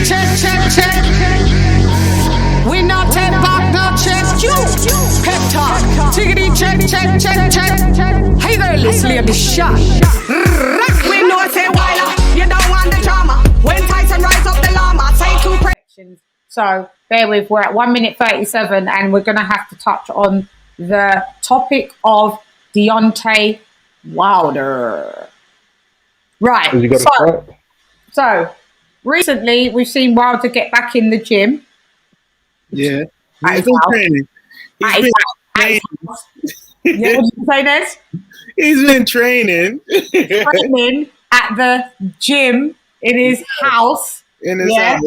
check. We not take back no check. You pep talk. Tiggity check. Hey girl, let's leave the shot. We know say Wilder, you don't want the drama. When Tyson rise up the llama, say two predictions. So bear with, we're at 1 minute 37, and we're gonna have to touch on the topic of Deontay Wilder. Right. So recently we've seen Wilder get back in the gym. Yeah. He's been training. Yeah, what did you say, Ned? He's been training. Training at the gym in his house. In his house.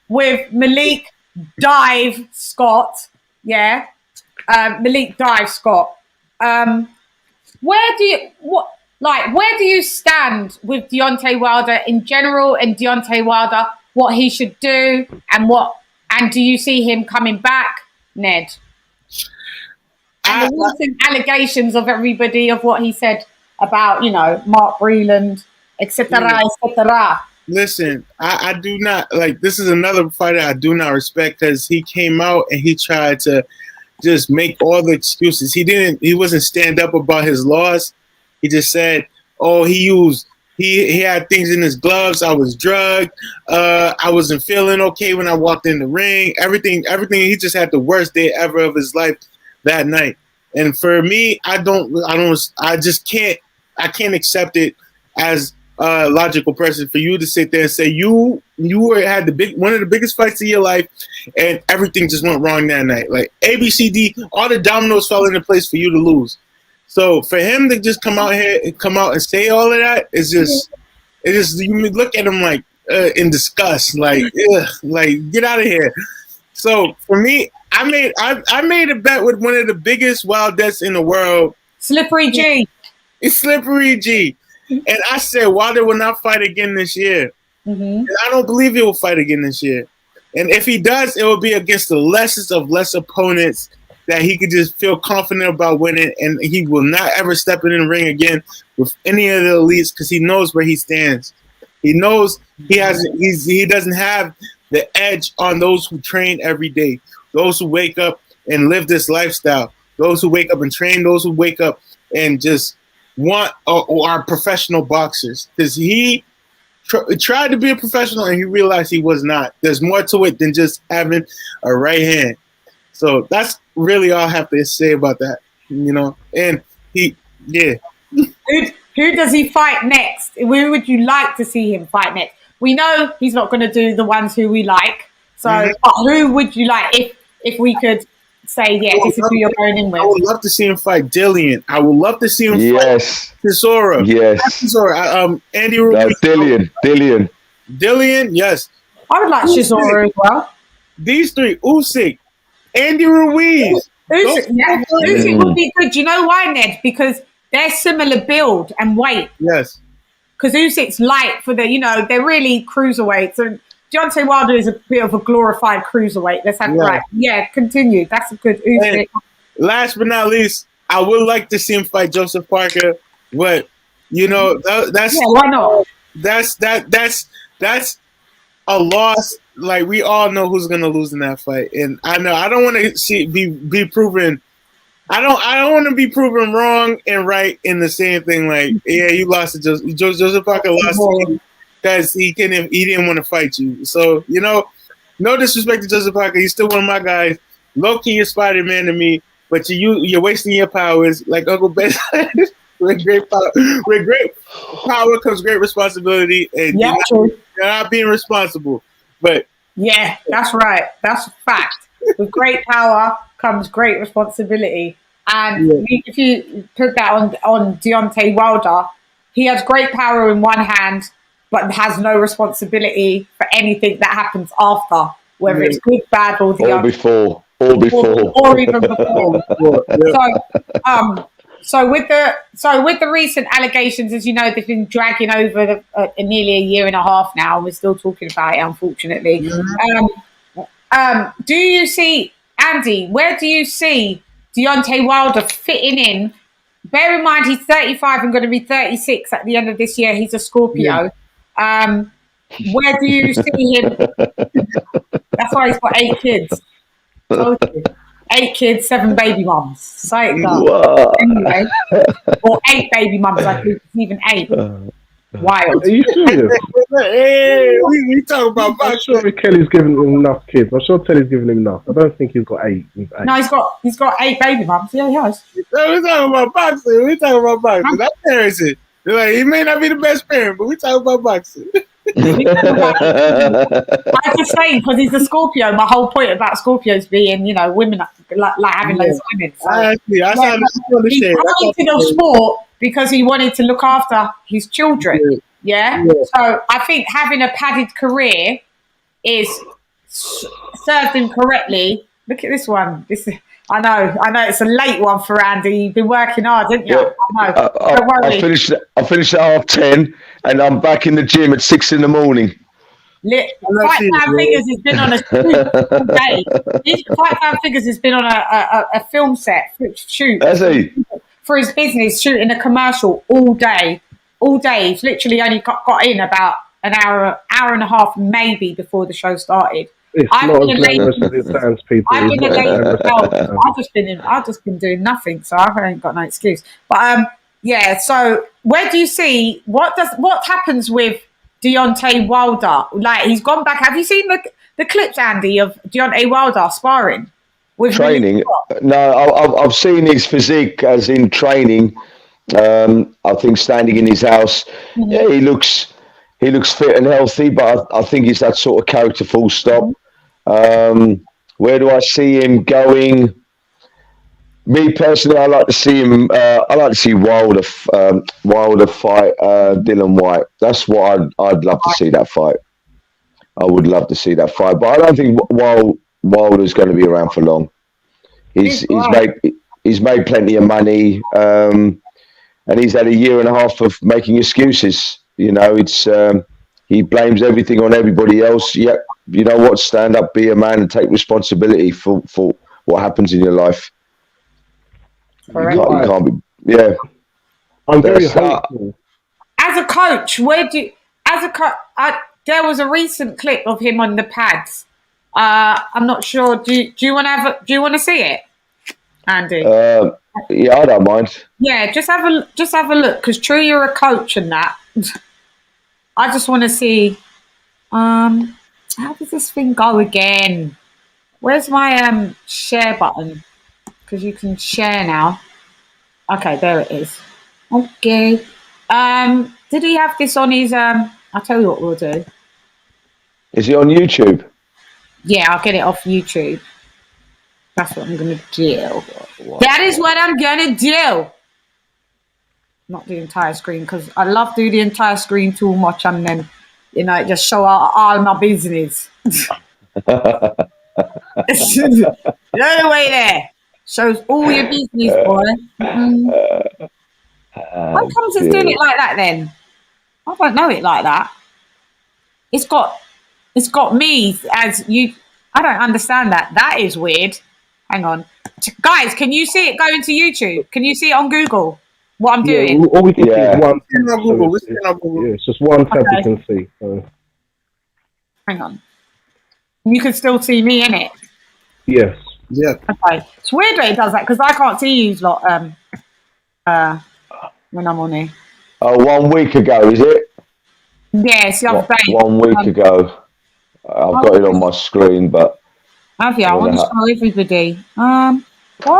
With Malik Dive Scott. Yeah. Malik Dive Scott. Where do you stand with Deontay Wilder in general, and Deontay Wilder, what he should do, and do you see him coming back, Ned? And the recent allegations of everybody of what he said about, Mark Breland, etc., etc. Listen, I do not this is another fighter I do not respect, because he came out and he tried to just make all the excuses. He wasn't stand up about his loss. He just said, oh, he had things in his gloves. I was drugged. I wasn't feeling okay when I walked in the ring. Everything. He just had the worst day ever of his life that night. And for me, I can't accept it as a logical person for you to sit there and say you had one of the biggest fights of your life, and everything just went wrong that night. Like ABCD, all the dominoes fell into place for you to lose. So for him to just come out and say all of that is just, you look at him like in disgust, like get out of here. So for me, I made a bet with one of the biggest Wilders in the world, Slippery G. It's Slippery G, and I said Wilder will not fight again this year. And I don't believe he will fight again this year. And if he does, it will be against the lessest of less opponents that he could just feel confident about winning, and he will not ever step in the ring again with any of the elites, because he knows where he stands. He knows he doesn't have the edge on those who train every day, those who wake up and live this lifestyle, those who wake up and train, those who wake up and just want or are professional boxers. Because he tried to be a professional and he realized he was not. There's more to it than just having a right hand. So that's really all I have to say about that, And Who does he fight next? Who would you like to see him fight next? We know he's not going to do the ones who we like. So but who would you like if we could say, this is who you're going in with? I would love to see him fight Dillian. I would love to see him fight Chisora. Yes. Andy Ruiz. Dillian, yes. I would like Chisora as well. These three, Usyk, Andy Ruiz. Usyk would be good. You know why, Ned? Because they're similar build and weight. Yes. Because Usyk's light for they're really cruiserweights. And Deontay Wilder is a bit of a glorified cruiserweight. Let's have it right. Yeah, continue. That's a good Usyk. And last but not least, I would like to see him fight Joseph Parker, but that's why not? That's a loss. Like, we all know who's gonna lose in that fight, and I know I don't want to be proven. I don't want to be proven wrong and right in the same thing. Like, you lost to Joseph Parker lost to you because he didn't want to fight you. So no disrespect to Joseph Parker, he's still one of my guys. Low key, you're Spider-Man to me, but you're wasting your powers. Like Uncle Ben said, with great power comes great responsibility, and you're not being responsible. But yeah, that's right. That's a fact. With great power comes great responsibility. And if you put that on Deontay Wilder, he has great power in one hand, but has no responsibility for anything that happens after, whether it's good, bad, or the other. Or even before. So with the recent allegations, as you know, they've been dragging over nearly a year and a half now, and we're still talking about it, unfortunately. Do you see, Andy, where do you see Deontay Wilder fitting in? Bear in mind, he's 35 and going to be 36 at the end of this year. He's a Scorpio. Where do you see him? That's why he's got 8 kids. Told you. 8 kids, 7 baby mums. So it goes. Anyway, or 8 baby mums. I think it's even 8. Wild. Are you serious? Hey, we talk about I'm boxing. sure Kelly's giving him enough kids. I'm sure Telly's giving him enough. I don't think he's got 8. No, he's got 8 baby mums. Yeah, he has. We're talking about boxing. We talking about boxing. That's parenting. They're like, he may not be the best parent, but we talking about boxing. I'm just saying, because he's a Scorpio. My whole point about Scorpios being, you know, women like having loads of women. So, He's coming to the sport because he wanted to look after his children. Yeah. So I think having a padded career is served him correctly. Look at this one. I know it's a late one for Andy. You've been working hard, didn't you? Yeah. I know. Don't worry. I finished at 10:30, and I'm back in the gym at 6 in the morning. Fight Fan Figures has been on a shoot all day. Fight Fan Figures has been on a film set shoot. Has he? For his business, shooting a commercial all day. He's literally only got in about an hour and a half maybe before the show started. I've been a lady. I've just been doing nothing, so I ain't got no excuse. But yeah. So where do you see what happens with Deontay Wilder? Like, he's gone back. Have you seen the clips, Andy, of Deontay Wilder sparring with training? No, I've seen his physique as in training. I think standing in his house, yeah, he looks fit and healthy, but I think he's that sort of character. Full stop. Where do I see him going? Me personally, I like to see him. I like to see Wilder fight Dylan White. That's what I'd love to see, that fight. I would love to see that fight, but I don't think Wilder's going to be around for long. He's made plenty of money, and he's had a year and a half of making excuses. You know, it's he blames everything on everybody else. Yeah, you know what? Stand up, be a man, and take responsibility for what happens in your life. You can't be. Yeah, I'm very hopeful. As a coach, there was a recent clip of him on the pads. I'm not sure. Do you want to see it, Andy? Yeah, I don't mind. Yeah, just have a look, because true, you're a coach and that. I just want to see. How does this thing go again? Where's my share button? Because you can share now. Okay, there it is. Okay. Did he have this on his? I'll tell you what we'll do. Is he on YouTube? Yeah, I'll get it off YouTube. That's what I'm going to do. That is what I'm going to do. Not the entire screen, because I love do the entire screen too much, and then, you know, just show all my business. The other way there. Shows all your business, boy. How comes it's doing it like that then? I don't know it like that. It's got me as you. I don't understand that. That is weird. Hang on. Guys, can you see it going to YouTube? Can you see it on Google? What I'm doing? All we can see is one tab. Yeah, it's just one tab we can see. So. Hang on. You can still see me in it? Yes. Yeah. Okay. It's weird that it does that, because I can't see you lot when I'm on here. 1 week ago, is it? Yes, the other day. 1 week ago. I've got it on my screen, but... Have you? I want to show everybody. Why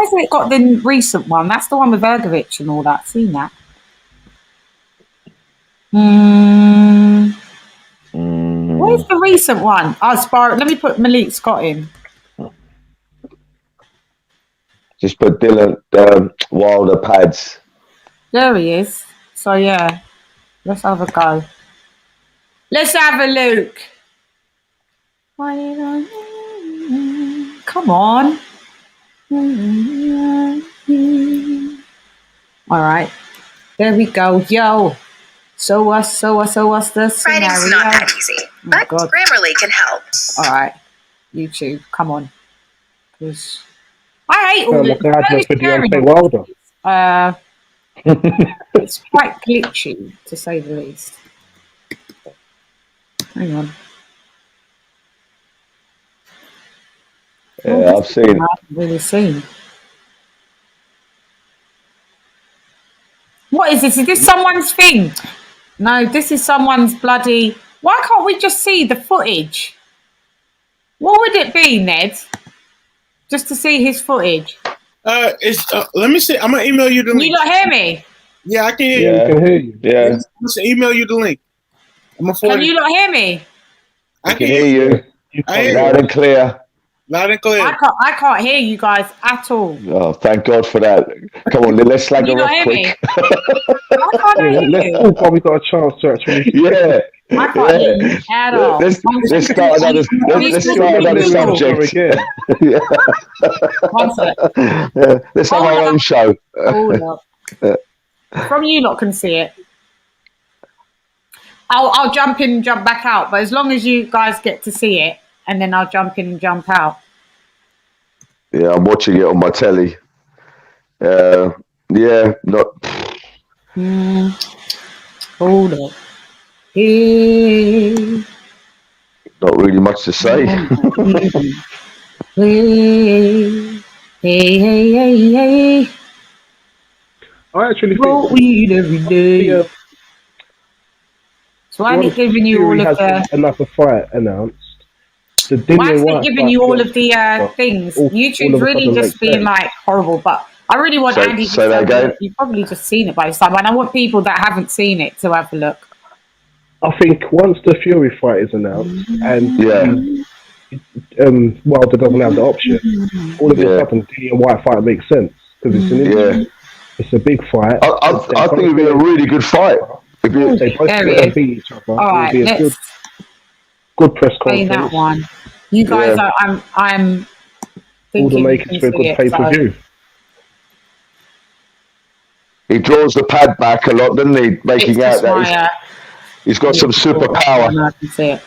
hasn't it got the recent one? That's the one with Ergovich and all that. Seen that? Where's the recent one? Let me put Malik Scott in. Just put Dylan Wilder pads. There he is. So yeah, let's have a go. Let's have a look. Come on. All right. There we go. Yo. So what's the scenario? Writing's not that easy, but Grammarly can help. All right. YouTube, come on. Because I hate all this. It's quite glitchy, to say the least. Hang on. Yeah, I've seen. I haven't really seen. What is this? Is this someone's thing? No, this is someone's bloody... Why can't we just see the footage? What would it be, Ned? Just to see his footage. Let me see. I'm gonna email you the link. Can you not hear me? Yeah, I can hear Yeah, you. we can hear you. Yeah, Listen, email you the link. I'm gonna forward Can you not hear me? I I can hear you. I hear Loud you. and clear. Loud and clear. I can't hear you guys at all. Oh, thank God for that. Come on, let's slag Can you her not off hear me? quick. I can't Yeah, hear let's you. talk while we got a chance to actually. Yeah. I can't hear you at all. Let's start another. Let's start another subject. Again. Yeah. One sec. Yeah. Let's have our own show. Hold up. From you lot can see it. I'll jump in and jump back out, but as long as you guys get to see it, and then I'll jump in and jump out. Yeah, I'm watching it on my telly. Yeah, not. Hold up. Hey, Not really much to say. hey. I actually Smoke think. weed every day. So I'm not giving you all of the... another fight announced. The Why is Dillian it White giving fight you all against of the Booker, things? all YouTube's of a really sudden just makes being sense. like horrible, but I really want Andy to say that tell you. again. You've probably just seen it by this time, and I want people that haven't seen it to have a look. I think once the Fury fight is announced and Wilder doesn't have the option, all of a sudden Dillian White fight makes sense because it's an it's a big fight. I think it'd be a really good fight. They both beat each other. All right, it'll be a let's good press play conference. that one. You guys are. I'm All the thinking makers for a good pay-per-view. He draws the pad back a lot, doesn't he? Making out that he's got some superpower. I can see it.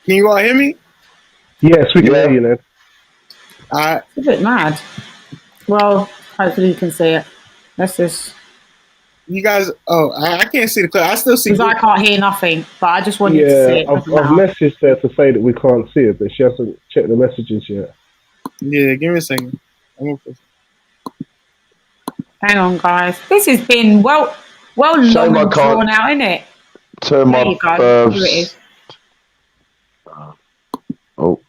Can you all hear me? Yes, we can hear you, Ned. It's a bit mad. Well, hopefully you can see it. Let's just... You guys... Oh, I can't see the clip. I still see... Because I can't hear nothing, but I just want you to see it. I've messaged her to say that we can't see it, but she hasn't checked the messages yet. Yeah, give me a second. Hang on, guys. This has been well long and drawn out, isn't it? Turn there my you go. Here it is. Oh.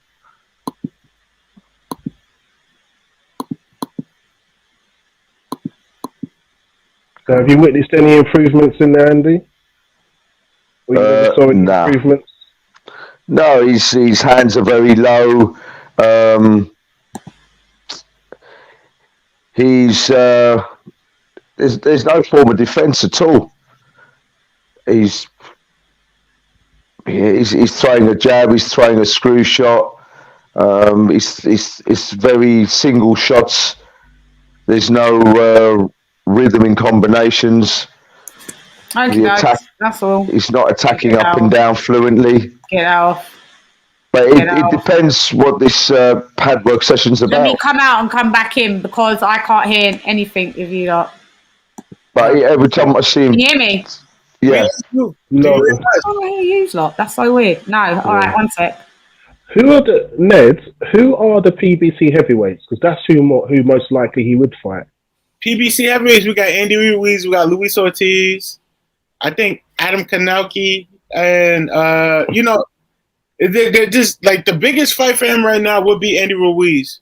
So have you witnessed any improvements in there, Andy? Or you never saw any improvements? No, his hands are very low. He's there's no form of defence at all. He's throwing a jab. He's throwing a screw shot. It's very single shots. There's no rhythm in combinations. Okay, that's all. He's not attacking up and down fluently. Get out. But it depends what this pad work session's about. Let me come out and come back in because I can't hear anything if you lot. But every time I see him... Can you hear me? Yeah. No. I can't hear you lot. That's so weird. No. All right, one sec. Who are the PBC heavyweights? Because that's who most likely he would fight. PBC heavyweights, we got Andy Ruiz, we got Luis Ortiz, I think Adam Kanauki, and they're just like the biggest fight for him right now would be Andy Ruiz.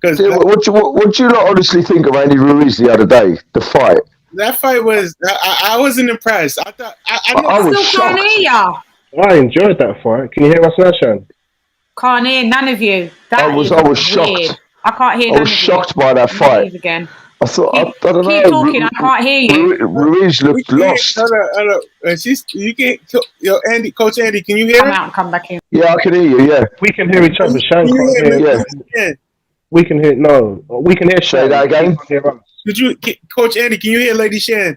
What do you lot honestly think of Andy Ruiz the other day? The fight. That fight was I wasn't impressed. I thought I was shocked. Can't hear ya. I enjoyed that fight. Can you hear us now, Shan? Can't hear none of you. I was shocked. Weird. I can't hear. I was shocked by that fight. Again. I thought I don't know. Keep talking. I can't hear you. Ruiz looked lost. Hold on. You can't. Andy, Coach Andy, can you hear? Come out and come back in. Yeah, I can hear you. Yeah, we can hear each other. Shan can't hear. Yeah. We can hear. No, we can hear. Say that again. Could you, Coach Andy? Can you hear Lady Shan?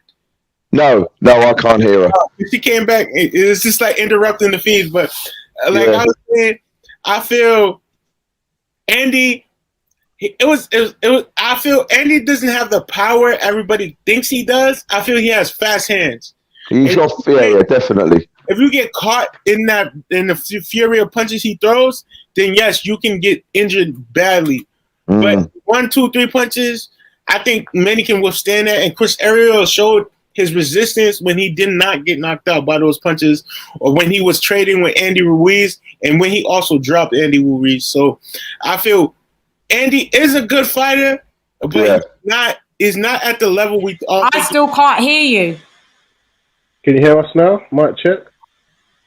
No, I can't hear her. She came back. It's just like interrupting the feeds, but like I was saying, I feel Andy. It was. I feel Andy doesn't have the power everybody thinks he does. I feel he has fast hands. He's got fear, definitely. If you get caught in the fury of punches he throws, then yes, you can get injured badly. But 1, 2, 3 punches, I think many can withstand that. And Chris Ariel showed his resistance when he did not get knocked out by those punches, or when he was trading with Andy Ruiz, and when he also dropped Andy Ruiz. So I feel Andy is a good fighter, but he's not at the level we all. I still can't hear you. Can you hear us now? Mic check.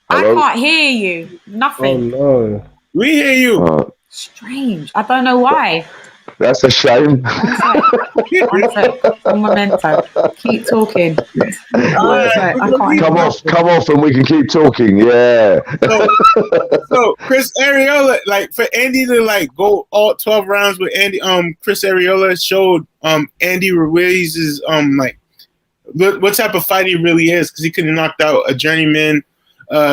Hello? I can't hear you. Nothing. Oh no. We hear you. Strange. I don't know why. That's a shame. One sec. Un momento. Keep talking. Come off, and we can keep talking. Yeah. So Chris Arreola, like for Andy to like go all 12 rounds with Andy, Chris Arreola showed Andy Ruiz's like what type of fight he really is, because he could have knocked out a journeyman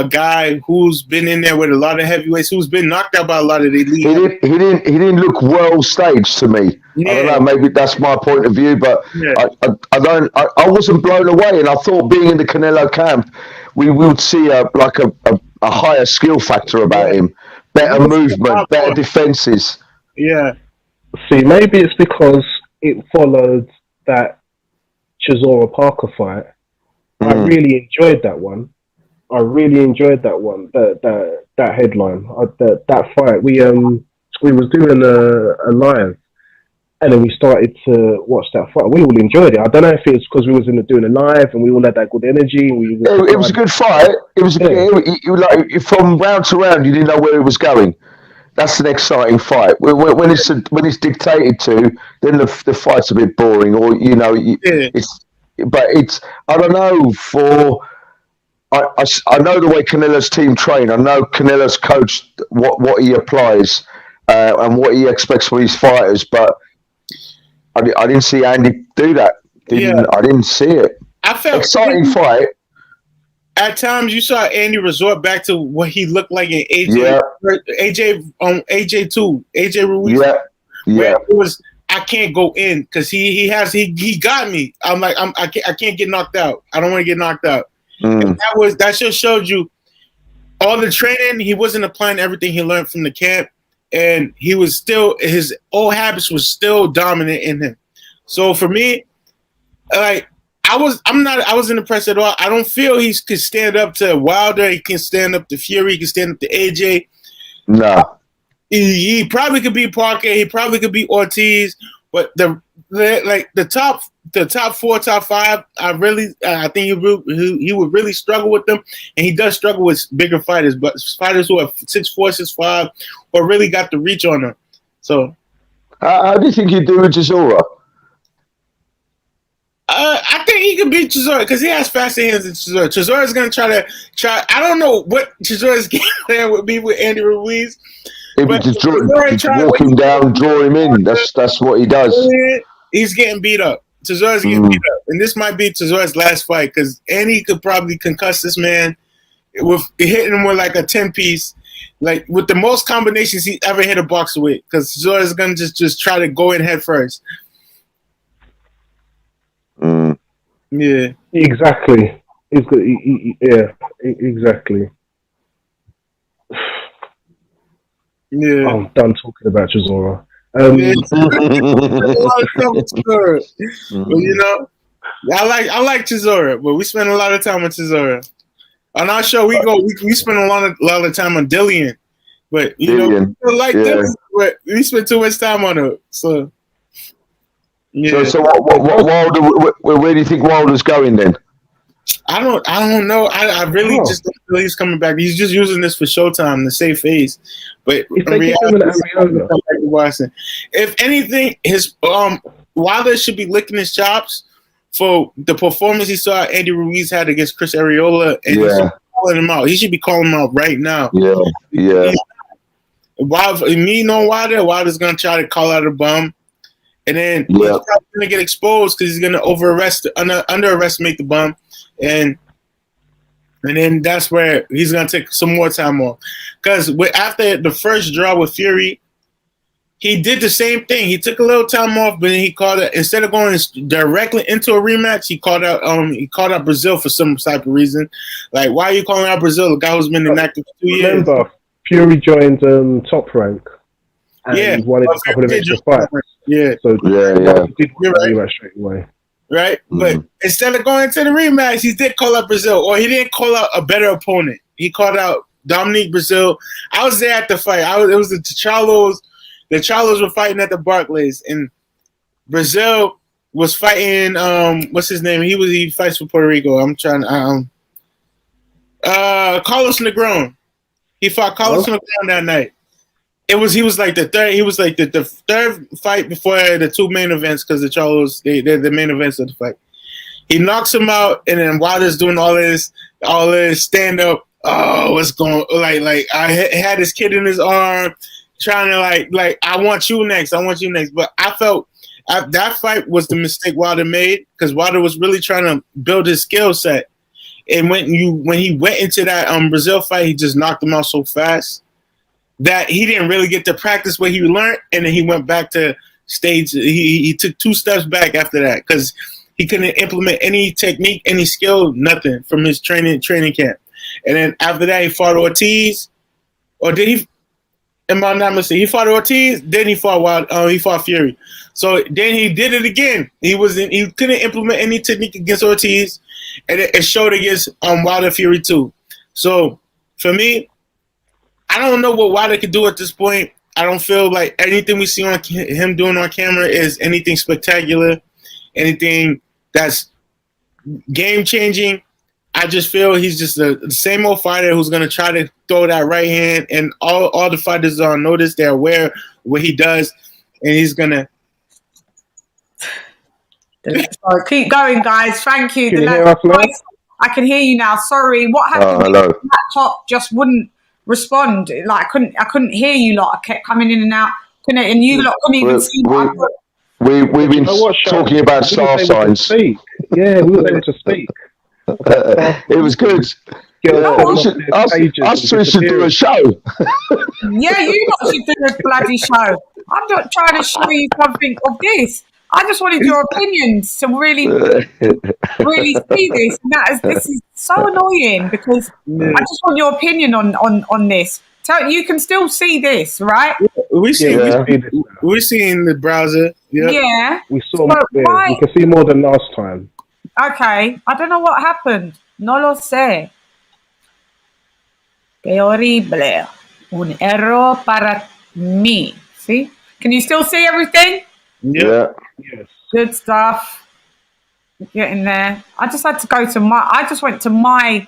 guy who's been in there with a lot of heavyweights, who's been knocked out by a lot of the elite. He didn't look well staged to me. I don't know, maybe that's my point of view, but I wasn't blown away, and I thought being in the Canelo camp, we would see a higher skill factor about him, better movement, better defenses. Yeah. See, maybe it's because it followed that Chisora Parker fight. I really enjoyed that one. That headline, that fight. We was doing a live, and then we started to watch that fight. We all enjoyed it. I don't know if it's because we was doing a live and we all had that good energy. It was a good fight. It was like from round to round, you didn't know where it was going. That's an exciting fight. When it's dictated to, then the fight's a bit boring, or it's. I don't know. I know the way Canelo's team train. I know Canelo's coach what he applies and what he expects from his fighters, but I didn't see Andy do that. I didn't see it. I felt exciting fight. At times, you saw Andy resort back to what he looked like in AJ Ruiz. Yeah. It was, I can't go in because he got me. I'm like I can't get knocked out. I don't want to get knocked out. And that just showed you all the training. He wasn't applying everything he learned from the camp, and he was still, his old habits was still dominant in him. So for me, like I wasn't impressed at all. I don't feel he could stand up to Wilder. He can stand up to Fury. He can stand up to AJ. No, he probably could beat Parker. He probably could beat Ortiz. But the top 4, top 5, I think he would really struggle with them, and he does struggle with bigger fighters, but fighters who are 6'4", 6'5", or really got the reach on them. So, how do you think he'd do with Chisora? I think he could beat Chisora because he has faster hands than Chisora. Chisora is going to try. I don't know what Chisora's game plan would be with Andy Ruiz. Just walk him down, draw him in. That's what he does. He's getting beat up. Chisora's getting beat up, and this might be Chisora's last fight because Andy could probably concuss this man with hitting him with like a 10-piece, like with the most combinations he ever hit a boxer with. Because Chisora's gonna just try to go in head first. Yeah, exactly. Exactly. Yeah, I'm done talking about Chisora. But you know, I like Chisora, but we spend a lot of time on Chisora. On our show, we spend a lot of time on Dillian, but you know, we like Dillian, but we spend too much time on her. So, yeah. So what Wilder? Where do you think Wilder's going then? I don't know. I really just don't feel he's coming back. He's just using this for Showtime to save face. But in reality, if anything, his Wilder should be licking his chops for the performance he saw Andy Ruiz had against Chris Arreola, and he should be calling him out. He should be calling him out right now. Yeah. Me knowing Wilder's gonna try to call out a bum, And then Yeah. he's probably gonna get exposed because he's gonna underestimate the bum, and then that's where he's gonna take some more time off. Because after the first draw with Fury, he did the same thing. He took a little time off, but then he called it, instead of going directly into a rematch, he called out Brazil for some type of reason. Like, why are you calling out Brazil? The guy who's been inactive for 2 years. Remember, Fury joined Top Rank. And Yeah, wanted a couple of extra fights. Yeah, so You're right. Rematch straight away. Right, but instead of going to the rematch, he did call out Brazil, or he didn't call out a better opponent. He called out Dominique Brazil. I was there at the fight. It was the Charlos. The Charlos were fighting at the Barclays, and Brazil was fighting. What's his name? He fights for Puerto Rico. I'm trying. Carlos Negron. He fought Carlos Negron that night. He was like the third. He was like the third fight before the two main events, because the Charlos they're the main events of the fight. He knocks him out, and then Wilder's doing all this stand up. Oh, what's going like? I had his kid in his arm, trying to like I want you next. But I felt that fight was the mistake Wilder made, because Wilder was really trying to build his skill set, and when he went into that Brazil fight, he just knocked him out so fast that he didn't really get to practice what he learned, and then he went back to stage. He took 2 steps back after that, because he couldn't implement any technique, any skill, nothing from his training camp. And then after that, he fought Ortiz, or did he? Am I not mistaken? He fought Ortiz, then he fought Fury. So then he did it again. He couldn't implement any technique against Ortiz, and it showed against Wilder Fury too. So for me, I don't know what Wilder could do at this point. I don't feel like anything we see on him doing on camera is anything spectacular, anything that's game-changing. I just feel he's just the same old fighter who's going to try to throw that right hand, and all the fighters are on notice. They're aware of what he does, and he's going to... Sorry, keep going, guys. Thank you. Can you hear us now? I can hear you now. Sorry. What happened? Hello. The laptop just wouldn't respond. Like I couldn't hear you lot. I kept coming in and out. And you lot couldn't even see what I put. We've been talking about star signs. Yeah, we were able to speak. It was good. Us two should do a show. Yeah, you lot should do a bloody show. I'm not trying to show you something of this. I just wanted your opinions to really see this. This is so annoying, because I just want your opinion on this. You can still see this, right? We're seeing the browser. Yeah. We saw more. We can see more than last time. Okay. I don't know what happened. No lo sé. Qué horrible. Un error para mí. See? Can you still see everything? Yeah. Yes. Good stuff. Getting there. I just had to go to I just went to my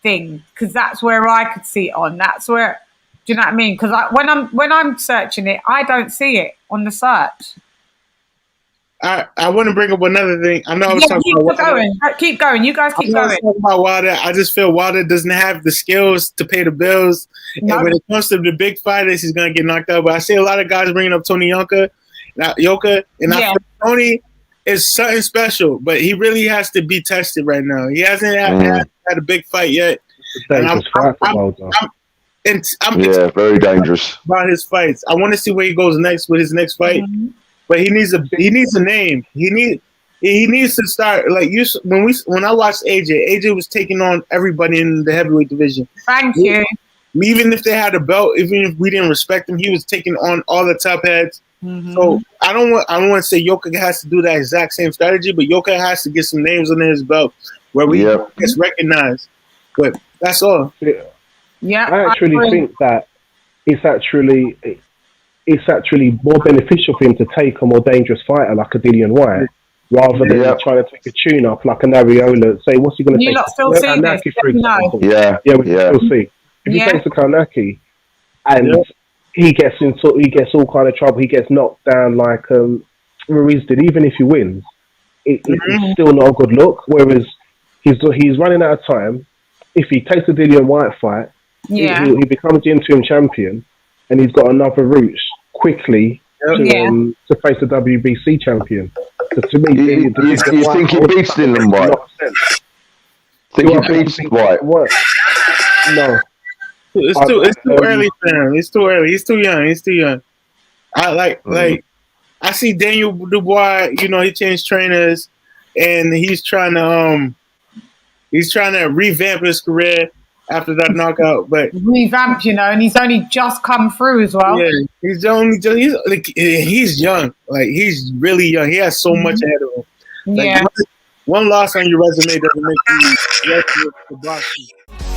thing, because that's where I could see it on. That's where, do you know what I mean? Because when I'm searching it, I don't see it on the search. I want to bring up another thing. I know I was talking about Wilder. Keep going. You guys keep going. Talking about Wilder. I just feel Wilder doesn't have the skills to pay the bills. No. And when it comes to the big fighters, he's going to get knocked out. But I see a lot of guys bringing up Tony Yoka, and I feel Tony is something special, but he really has to be tested right now. He hasn't had a big fight yet. I'm very dangerous about his fights. I want to see where he goes next with his next fight. Mm-hmm. But he needs a name. He needs to start when I watched AJ was taking on everybody in the heavyweight division. Thank you. Even if they had a belt, even if we didn't respect him, he was taking on all the top heads. Mm-hmm. So I don't want to say Yoka has to do that exact same strategy, but Yoka has to get some names under his belt where we gets recognized. But that's all. Yeah, I actually think that it's actually more beneficial for him to take a more dangerous fighter like a Dillian White, rather than trying to take a tune-up like an Ariola. Say, what's he going to take? You still see this? For example. Yeah, we can still see. If he takes a Karnacki and he gets all kind of trouble, he gets knocked down like Ruiz did, even if he wins, it's still not a good look. Whereas he's running out of time. If he takes a Dillian White fight, he becomes the interim champion, and he's got another route quickly to face the WBC champion. So to me, you think he beats Dylan White? Think he beats White? No. It's too early for him. It's too early. He's too young. I I see Daniel Dubois. You know, he changed trainers, and he's trying to revamp his career after that knockout. But revamp, you know, and he's only just come through as well. Yeah, he's young. Like, he's really young. He has so much ahead of him. Like, one loss on your resume doesn't make you ready for boxing.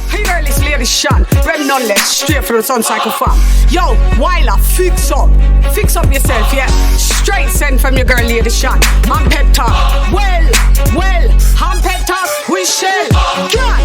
Hey there, this lady Sean. Red knowledge, straight from the Sun Cycle Farm. Yo, Wilder, fix up yourself, yeah. Straight send from your girl, lady Sean. I'm pep talk. Well, I'm pep talk. We shall. God.